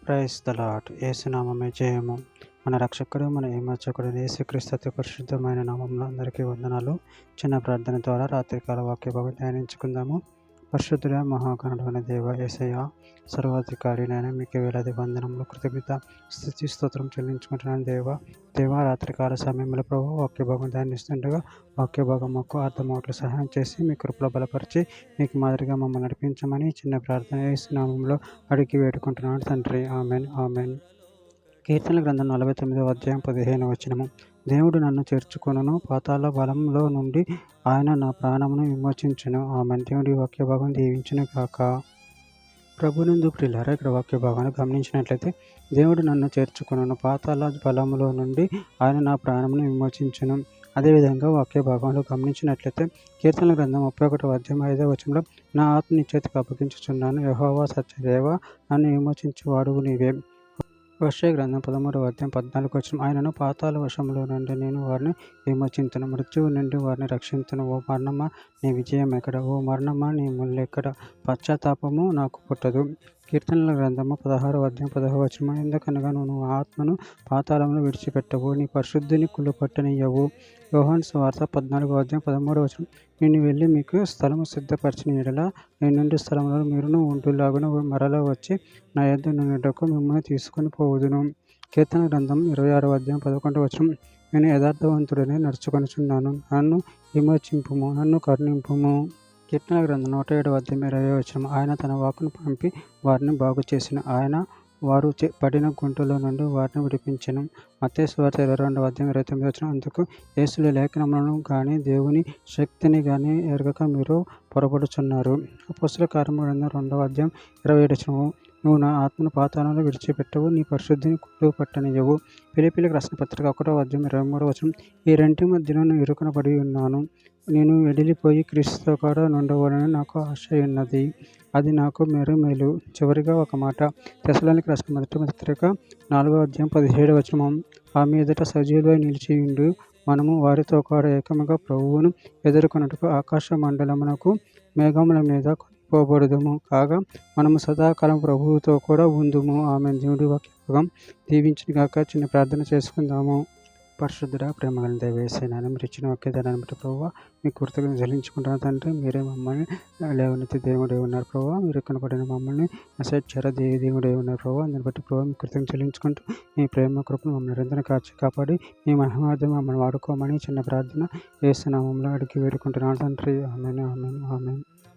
Praise the lord. యేసునామమే జయము. మన రక్షకుడు, మన విమోచకుడు యేసుక్రీస్తు అతి పరిశుద్ధమైన నామంలో అందరికీ వందనాలు. చిన్న ప్రార్థన ద్వారా రాత్రికాల వాక్య భాగం ధ్యానించుకుందాము. పరిశుద్ధుడ మహాగణుడైన దేవ యేసయ్య, సర్వాధికారినైనా మీకు వేలాది వందనములు, కృతజ్ఞత, స్తుతి స్తోత్రం చెల్లించుకుంటున్నాను దేవ రాత్రికాల సమయంలో ప్రభు వాక్య భాగం ధ్యానిస్తుండగా వాక్య భాగం మాకు అర్థమవుట్లు సహాయం చేసి మీ కృపలో బలపరిచి మీకు మాదిరిగా మమ్మల్ని నడిపించమని చిన్న ప్రార్థన యేసు నామంలో అడిగి వేడుకుంటున్నాను తండ్రి. Amen amen. కీర్తన గ్రంథం 49వ అధ్యాయం 15వ వచనము. దేవుడు నన్ను చేర్చుకొనును, పాతాళ బలంలో నుండి ఆయన నా ప్రాణమును విమోచించును. ఆమెన్. దేవుడి వాక్య భాగం దీవించును కాక. ప్రభునందు ప్రియులారా, ఇక్కడ వాక్య భాగాన్ని గమనించినట్లయితే దేవుడు నన్ను చేర్చుకొనును, పాతాళ బలములో నుండి ఆయన నా ప్రాణమును విమోచించును. అదేవిధంగా వాక్య భాగంలో గమనించినట్లయితే కీర్తన గ్రంథం 31వ అధ్యాయం 5వ వచనంలో నా ఆత్మ నీ చేతికి అప్పగించుచున్నాను, యెహోవా సత్యదేవ, నన్ను విమోచించువాడువు నీవే. హోషేయ గ్రంథం 13వ అధ్యాయం 14వ వచనం. ఆయనను పాతాళ వశములో నుండి నేను వారిని విమోచింతును, మృత్యువు నుండి వారిని రక్షింతును. ఓ మరణమా నీ విజయం ఎక్కడ? ఓ మరణమా నీ ముల్లెక్కడ? పశ్చాత్తాపము నాకు పుట్టదు. కీర్తనల గ్రంథము 16వ అధ్యాయం 10వ వచనం. ఎందుకనగా నువ్వు ఆత్మను పాతాళంలో విడిచిపెట్టవు, నీ పరిశుద్ధిని కుళ్ళుపట్టనియ్యవు. యోహాను సువార్త 14వ అధ్యాయం 13వ వచనం. నేను వెళ్ళి మీకు స్థలము సిద్ధపరిచిన యెడల నేను నుండి స్థలంలో మీరును ఉండులాగున మరలా వచ్చి నా యొద్ద నుండుటకు మిమ్మల్ని తీసుకొని పోవుదును. కీర్తన గ్రంథం 26వ అధ్యాయం 11వ వచనం. నేను యథార్థవంతుడనే నడుచుకొనుచున్నాను, నన్ను విమోచింపుము, నన్ను కరుణింపుము. కీర్తన గ్రంథం 107వ అధ్యాయం 20వ వచనం. ఆయన తన వాక్కును పంపి వారిని బాగు చేసిన, ఆయన వారు పడిన గుంటలో నుండి వారిని విడిపించెను. మత్తయి సువార్త 22వ అధ్యాయం 29వ వచనం. అందుకు యేసు లేఖనములను గాని దేవుని శక్తిని గాని ఎరగక మీరు పొరపడుచున్నారు. అపోస్తలుల కార్యముల గ్రంథం 2వ అధ్యాయం 27వ వచనం. నువ్వు నా ఆత్మను పాతాళంలో విడిచిపెట్టవు, నీ పరిశుద్ధిని కుళ్ళు పట్టనియ్యవు. ఫిలిప్పీయులకు రాసిన పత్రిక 1వ అధ్యాయం 23వ వచనం. ఈ రెంటి మధ్యలో నేను ఇరుకున పడి ఉన్నాను, నేను వెడలిపోయి క్రీస్తుతో కూడా నుండవలనని నాకు ఆశ ఉన్నది, అది నాకు మేలు. చివరిగా ఒక మాట. తెస్సలోనికీయులకు రాసిన మొదటి పత్రిక 4వ అధ్యాయం 17వ వచనం. ఆ మీదట సజీవులై నిలిచియుండు మనము వారితో కూడా ఏకముగా ప్రభువును ఎదుర్కొనుటకు ఆకాశ మండలమునకు మేఘముల మీద పోబడుదుము, కాగా మనము సదాకాలం ప్రభువుతో కూడా ఉందుము. ఆమె. దేవుడి వాక్యం దీవించును గాక. చిన్న ప్రార్థన చేసుకుందాము. పరిశుద్ధుడా, ప్రేమగల దేవ యేసయ్యా, మీరు ఇచ్చిన వాక్యదానాన్ని బట్టి ప్రభువా మీకు కృతజ్ఞతలు చెల్లించుకుంటున్నాను తండ్రి. మీరే మమ్మల్ని లేవనెత్తి దేవుడే ఉన్నారు ప్రభువా, మీరు కనపడిన మమ్మల్ని అసత్యర దేవుడే ఉన్నారు ప్రభువా. దాన్ని బట్టి ప్రభువా మీకు కృతజ్ఞతలు చెల్లించుకుంటూ మీ ప్రేమ కృపను మమ్మల్ని నిరంతరం కాపాడి మీ మహిమార్థం మమ్మల్ని వాడుకోమని చిన్న ప్రార్థన యేసు నామములో అడిగి వేడుకుంటున్నాను తండ్రి. ఆమేన్ ఆమేన్ ఆమేన్.